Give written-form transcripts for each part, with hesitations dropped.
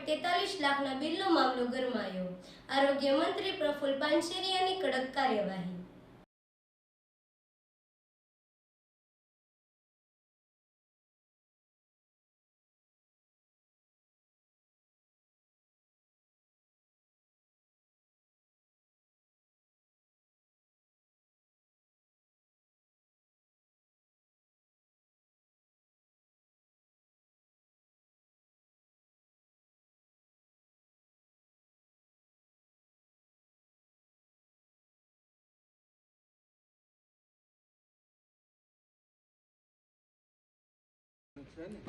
43 લાખના બિલનો મામલો ગરમાયો। આરોગ્ય મંત્રી પ્રફુલ પાનસેરિયાની કડક કાર્યવાહી।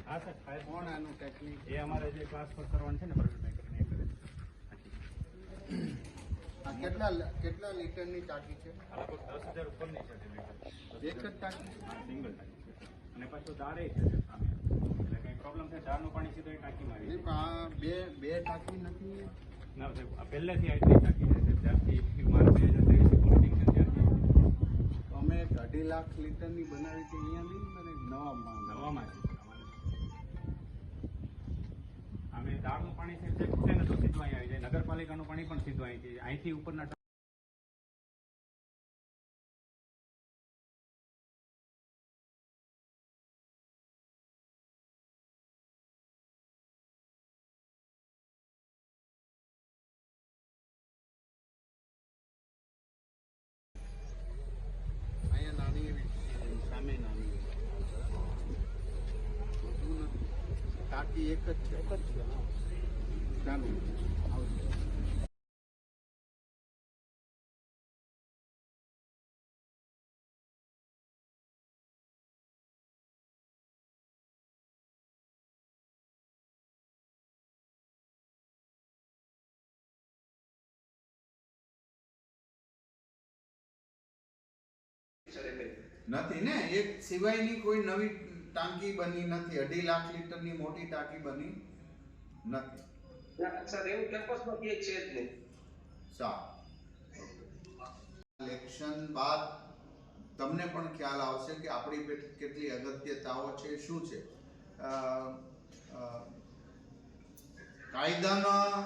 हाँ सर, कौन आनु टेक्निक ये हमारे जो ट्रांसफर करवाने છે ને પ્રાઇવેટ બેંક ને કરે આ કેટલા લીટરની ટાંકી છે? આ લગભગ 10,000 ઉપરની છે એક જ ટાંકી, હા સિંગલ ટાંકી છે અને પાછું દારે છે સામે એટલે કઈ પ્રોબ્લેમ છે દારનું પાણી સીધું એ ટાંકી માં આવી આ બે ટાંકી નથી ના સાહેબ આ પહેલેથી આટલી ટાંકી છે ત્યારથી મારા 2023 રિપોર્ટિંગ છે ત્યારથી અમે 2.5 લાખ લીટરની બનાવી છે અહીંયા નહીં મને નવામાં છે દારનું પાણી છે ને તો સીધું અહીં આવી જાય નગરપાલિકાનું પાણી પણ સીધું અહીંથી ઉપરના અહીંયા નાની એવી સામે નાની ટાંકી એક જ છે ચાલો નથી ને એક સિવાયની કોઈ નવી ટાંકી બની નથી 2.5 લાખ લીટરની મોટી ટાંકી બની નથી સર એવું કેમ્પસમાં કે છે જ નહીં ઇલેક્શન બાદ તમને પણ ખ્યાલ આવશે કે આપણી કેટલી અગત્યતાઓ છે શું છે કાયદામાં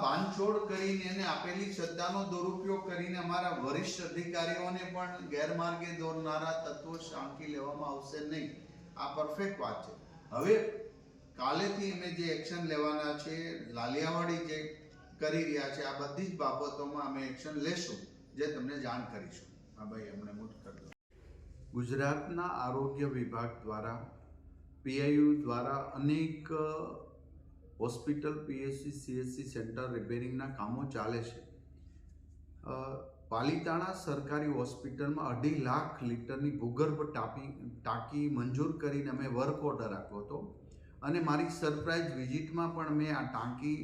બાંધછોડ કરીને એને આપેલી સત્તાનો દુરુપયોગ કરીને અમારા વરિષ્ઠ અધિકારીઓને પણ ગેરમાર્ગે દોરનારા તત્વો સાંકી લેવામાં આવશે નહીં આ પરફેક્ટ વાત છે હવે કાલેથી અમે જે એક્શન લેવાના છે લાલિયાવાડી જે કરી રહ્યા છે આ બધી જ બાબતોમાં અમે એક્શન લેશું જે તમને જાણ કરીશું હા ભાઈ અમને મૂટ કરી દો ગુજરાતના આરોગ્ય વિભાગ દ્વારા પીઆઈયુ દ્વારા અનેક હોસ્પિટલ પીએચસી સીએચસી સેન્ટર રિપેરિંગના કામો ચાલે છે પાલીતાણા સરકારી હોસ્પિટલમાં 2.5 લાખ લીટરની ભૂગર્ભ ટાંકી મંજૂર કરીને અમે વર્ક ઓર્ડર આપ્યો હતો અને મારી સરપ્રાઇઝ વિઝિટમાં પણ મેં આ ટાંકી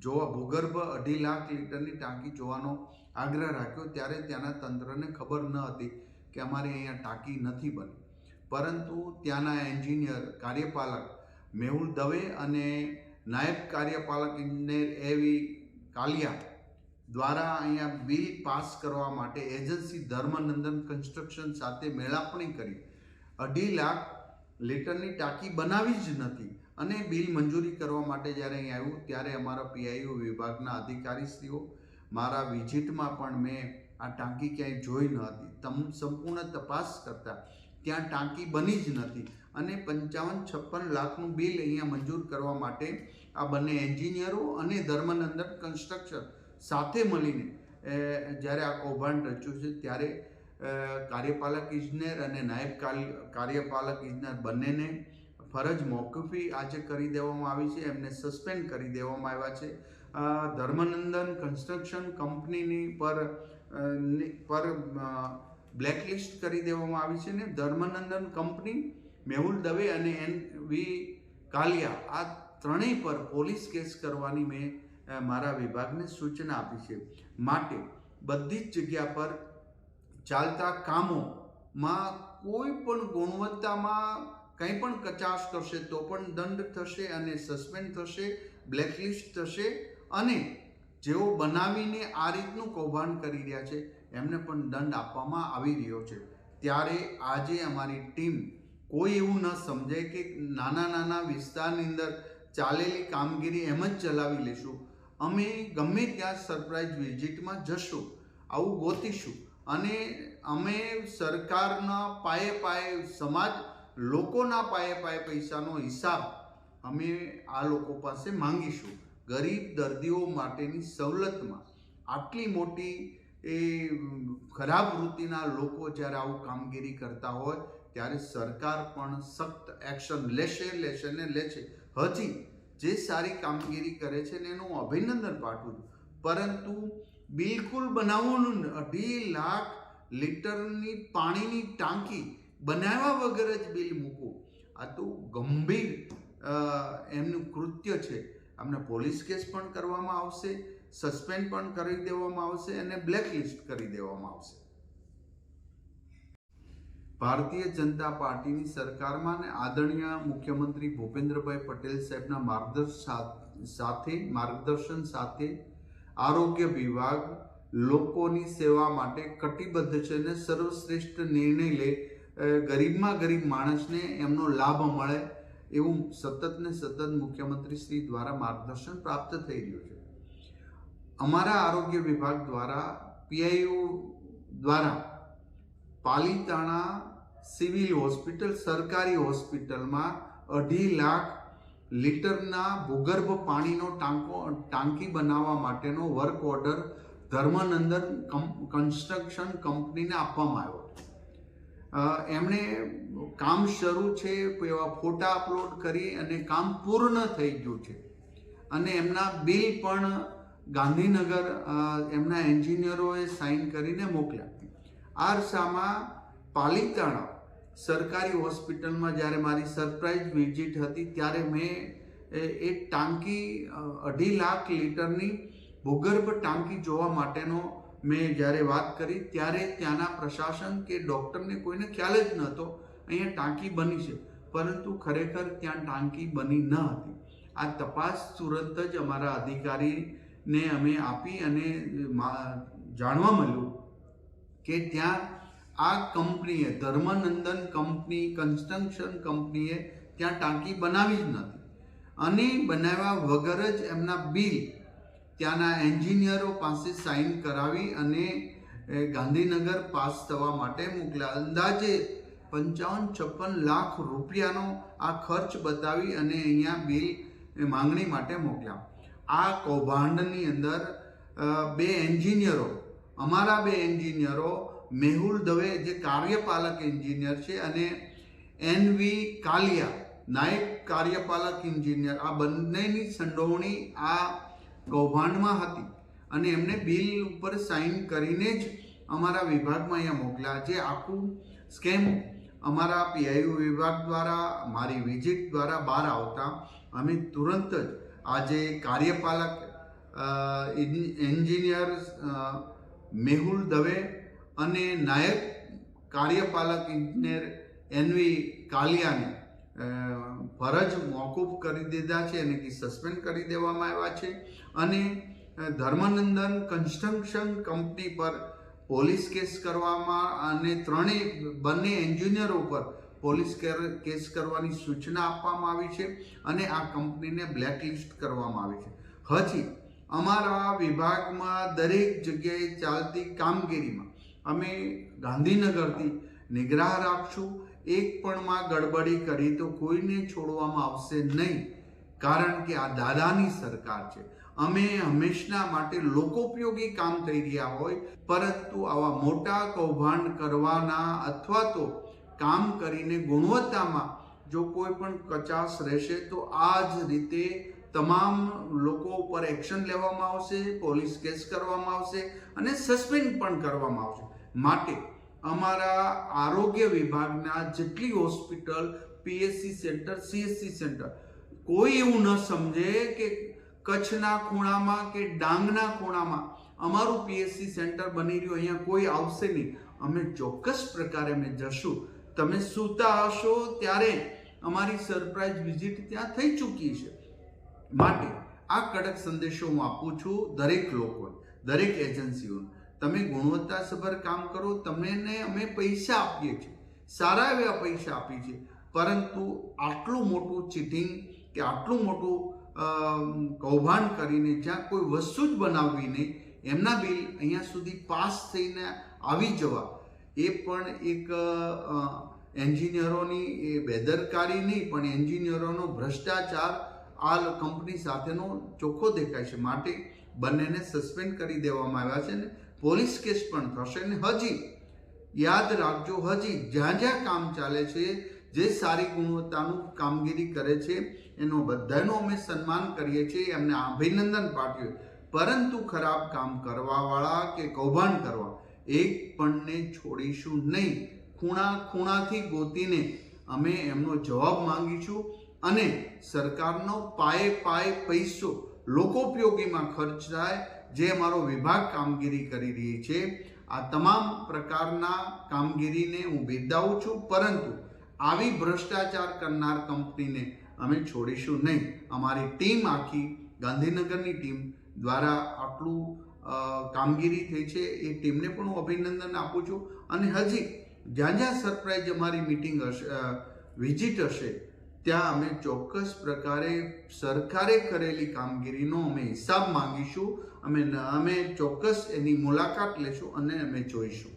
જોવા ભૂગર્ભ 2.5 લાખ લીટરની ટાંકી જોવાનો આગ્રહ રાખ્યો ત્યારે ત્યાંના તંત્રને ખબર ન હતી કે અમારે અહીંયા ટાંકી નથી બની પરંતુ ત્યાંના એન્જિનિયર કાર્યપાલક મેહુલ દવે અને નાયબ કાર્યપાલક ઇજનેર એવી કાલિયા દ્વારા અહીંયા બિલ પાસ કરવા માટે એજન્સી ધર્મનંદન કન્સ્ટ્રક્શન સાથે મેળાપણી કરી 2.5 લાખ લીટરની ટાંકી બનાવી જ નથી અને બિલ મંજૂરી કરવા માટે જ્યારે અહીં આવ્યું ત્યારે અમારા પીઆઈયુ વિભાગના અધિકારીશ્રીઓ મારા વિઝિટમાં પણ મેં આ ટાંકી ક્યાંય જોઈ ન હતી સંપૂર્ણ તપાસ કરતા ત્યાં ટાંકી બની જ નથી અને 55-56 લાખનું બિલ અહીંયા મંજૂર કરવા માટે આ બંને એન્જિનિયરો અને ધર્મનંદન કન્સ્ટ્રક્શન સાથે મળીને જ્યારે આ કૌભાંડ રચ્યું છે ત્યારે કાર્યપાલક ઇજનેર અને નાયબ કાર્યપાલક ઇજનેર બંનેને ફરજ મોકૂફી આજે કરી દેવામાં આવી છે એમને સસ્પેન્ડ કરી દેવામાં આવ્યા છે ધર્મનંદન કન્સ્ટ્રક્શન કંપનીની પર બ્લેકલિસ્ટ કરી દેવામાં આવી છે ને ધર્મનંદન કંપની મેહુલ દવે અને એનવી કાલિયા આ ત્રણેય પર પોલીસ કેસ કરવાની મેં મારા વિભાગને સૂચના આપી છે માટે બધી જ જગ્યા પર ચાલતા કામોમાં કોઈ પણ ગુણવત્તામાં કંઈ પણ કચાશ કરશે તો પણ દંડ થશે અને સસ્પેન્ડ થશે બ્લેકલિસ્ટ થશે અને જેઓ બનાવીને આ રીતનું કૌભાંડ કરી રહ્યા છે એમને પણ દંડ આપવામાં આવી રહ્યો છે ત્યારે આજે અમારી ટીમ કોઈ એવું ન સમજે કે નાના વિસ્તારની અંદર ચાલેલી કામગીરી એમ જ ચલાવી લેશું. અમે ગમે ત્યાં સરપ્રાઇઝ વિઝિટમાં જશું, આવું ગોતીશું અને અમે સરકારના પાયે સમાજ લોકોના પાયે પૈસાનો હિસાબ અમે આ લોકો પાસે માંગીશું. ગરીબ દર્દીઓ માટેની સવલતમાં આટલી મોટી એ ખરાબ વૃત્તિના લોકો જ્યારે આવું કામગીરી કરતા હોય ત્યારે સરકાર પણ સખ્ત એક્શન લેશે ને લેશે. હજી જે સારી કામગીરી કરે છે ને એનું હું અભિનંદન પાઠવું છું, પરંતુ બિલકુલ બનાવવાનું 2.5 લાખ લીટરની પાણીની ટાંકી બનાવ્યા વગર જ બિલ મૂકવું, આ તો ગંભીર એમનું કૃત્ય છે. અમને પોલીસ કેસ પણ કરવામાં આવશે, સસ્પેન્ડ પણ કરી દેવામાં આવશે અને બ્લેકલિસ્ટ કરી દેવામાં આવશે. ભારતીય જનતા પાર્ટીની સરકારમાં અને આદરણીય મુખ્યમંત્રી ભૂપેન્દ્રભાઈ પટેલ સાહેબના માર્ગદર્શન સાથે આરોગ્ય વિભાગ લોકોની સેવા માટે કટિબદ્ધ છે અને સર્વશ્રેષ્ઠ નિર્ણય લે, ગરીબમાં ગરીબ માણસને એમનો લાભ મળે એવું સતત મુખ્યમંત્રી શ્રી દ્વારા માર્ગદર્શન પ્રાપ્ત થઈ રહ્યું છે. અમારા આરોગ્ય વિભાગ દ્વારા પીઆઈઓ દ્વારા પાલીતાણા સિવિલ હોસ્પિટલ સરકારી હોસ્પિટલમાં 2.5 લાખ લીટરના ભૂગર્ભ પાણીનો ટાંકી બનાવવા માટેનો વર્ક ઓર્ડર ધર્મનંદન કન્સ્ટ્રક્શન કંપનીને આપવામાં આવ્યો. એમણે કામ શરૂ છે, એવા ફોટા અપલોડ કરી અને કામ પૂર્ણ થઈ ગયું છે અને એમના બિલ પણ ગાંધીનગર એમના એન્જિનિયરોએ સાઇન કરીને મોકલ્યા. આરસામાં પાલીતાણા સરકારી હોસ્પિટલમાં જ્યારે મારી સરપ્રાઇઝ વિઝિટ હતી ત્યારે મેં એ ટાંકી 2.5 લાખ લીટરની ભૂગર્ભ ટાંકી જોવા માટેનો મેં જ્યારે વાત કરી ત્યારે ત્યાંના પ્રશાસન કે ડૉક્ટરને કોઈને ખ્યાલ જ નહોતો અહીંયા ટાંકી બની છે, પરંતુ ખરેખર ત્યાં ટાંકી બની ન હતી. આ તપાસ તુરંત જ અમારા અધિકારીને અમે આપી અને જાણવા મળ્યું કે ત્યાં આ કંપનીએ ધર્મનંદન કંપની કન્સ્ટ્રક્શન કંપનીએ ત્યાં ટાંકી બનાવી જ નથી અને બનાવ્યા વગર જ એમના બિલ ત્યાંના એન્જિનિયરો પાસે સાઇન કરાવી અને ગાંધીનગર પાસ થવા માટે મોકલ્યા. અંદાજે 55-56 લાખ રૂપિયાનો આ ખર્ચ બતાવી અને અહીંયા બિલ માંગણી માટે મોકલ્યા. આ કૌભાંડની અંદર અમારા બે એન્જિનિયરો મેહુલ દવે જે કાર્યપાલક એન્જિનિયર છે અને NV કાલિયા નાયબ કાર્યપાલક એન્જિનિયર, આ બંનેની સંડોવણી આ કૌભાંડમાં હતી અને એમને બિલ ઉપર સાઇન કરીને જ અમારા વિભાગમાં અહીંયા મોકલ્યા. જે આખું સ્કેમ અમારા પીઆઈયુ વિભાગ દ્વારા મારી વિઝિટ દ્વારા બહાર આવતા અમે તુરંત જ આજે કાર્યપાલક એન્જિનિયર મેહુલ દવે અને નાયબ કાર્યપાલક એન્જિનિયર NV કાલિયાને ફરજ મોકૂફ કરી દીધા છે અને સસ્પેન્ડ કરી દેવામાં આવ્યા છે અને ધર્મનંદન કન્સ્ટ્રક્શન કંપની પર પોલીસ કેસ કરવામાં અને બંને એન્જિનિયરો પર પોલીસ કેસ કરવાની સૂચના આપવામાં આવી છે અને આ કંપનીને બ્લેકલિસ્ટ કરવામાં આવી છે. હજી અમારા વિભાગમાં દરેક જગ્યાએ ચાલતી કામગીરીમાં અમે ગાંધીનગરથી નિગ્રહ રાખશું. એક પણ માં ગડબડી કરી તો કોઈને છોડવામાં આવશે નહીં, કારણ કે આ દાદાની સરકાર છે. અમે હંમેશા માટે લોકોપયોગી કામ થઈ રહ્યા હોય, પરંતુ આવા મોટા કૌભાંડ કરવાના અથવા તો કામ કરીને ગુણવત્તામાં જો કોઈ પણ કચાશ રહેશે તો આ જ રીતે તમામ લોકો ઉપર એક્શન લેવામાં આવશે, પોલીસ કેસ કરવામાં આવશે અને સસ્પેન્ડ પણ કરવામાં આવશે. માટે અમારા આરોગ્ય વિભાગના જેટલી hospital, PSC centre, CSC centre, કોઈ એવું ન સમજે કે કચ્છના ખૂણામાં કે ડાંગના ખૂણામાં અમારું PSC સેન્ટર બની રહ્યું, અહીંયા કોઈ આવશે નહીં. અમે ચોક્કસ પ્રકારે અમે જશું. તમે સૂતા હશો ત્યારે અમારી સરપ્રાઇઝ વિઝિટ ત્યાં થઈ ચૂકી છે. માટે આ કડક સંદેશો હું આપું છું દરેક લોકોને, દરેક એજન્સીઓને. તમે ગુણવત્તાસભર કામ કરો, તમને અમે પૈસા આપીએ છીએ, સારા એવા પૈસા આપીએ છીએ, પરંતુ આટલું મોટું ચીટિંગ કે આટલું મોટું કૌભાંડ કરીને જ્યાં કોઈ વસ્તુ જ બનાવવી નહીં, એમના બિલ અહીંયા સુધી પાસ થઈને આવી જવા, એ પણ એક એન્જિનિયરોની એ બેદરકારી નહીં પણ એન્જિનિયરોનો ભ્રષ્ટાચાર આ કંપની સાથેનો ચોખ્ખો દેખાય છે. માટે બંનેને સસ્પેન્ડ કરી દેવામાં આવ્યા છે ને પોલીસ કેસ પણ થશે. ને હજી યાદ રાખજો, હજી જ્યાં જ્યાં કામ ચાલે છે, જે સારી ગુણવત્તાનું કામગીરી કરે છે એનો બધાનો અમે સન્માન કરીએ છીએ, એમને અભિનંદન પાઠવીએ, પરંતુ ખરાબ કામ કરવાવાળા કે કૌભાંડ કરવા એક પણને છોડીશું નહીં. ખૂણા ખૂણાથી ગોતીને અમે એમનો જવાબ માંગીશું અને સરકારનો પાયે પૈસો લોકોપયોગીમાં ખર્ચ થાય, જે અમારો વિભાગ કામગીરી કરી રહી છે. આ તમામ પ્રકારના કામગીરીને હું બિરદાવું છું, પરંતુ આવી ભ્રષ્ટાચાર કરનાર કંપનીને અમે છોડીશું નહીં. અમારી ટીમ, આખી ગાંધીનગરની ટીમ દ્વારા આટલું કામગીરી થઈ છે, એ ટીમને પણ હું અભિનંદન આપું છું. અને હજી જ્યાં જ્યાં સરપ્રાઈઝ અમારી મિટિંગ હશે, વિઝિટ હશે, ત્યાં અમે ચોક્કસ પ્રકારે સરકારે કરેલી કામગીરીનો અમે હિસાબ માંગીશું. અમે ચોક્કસ એની મુલાકાત લેશું અને અમે જોઈશું.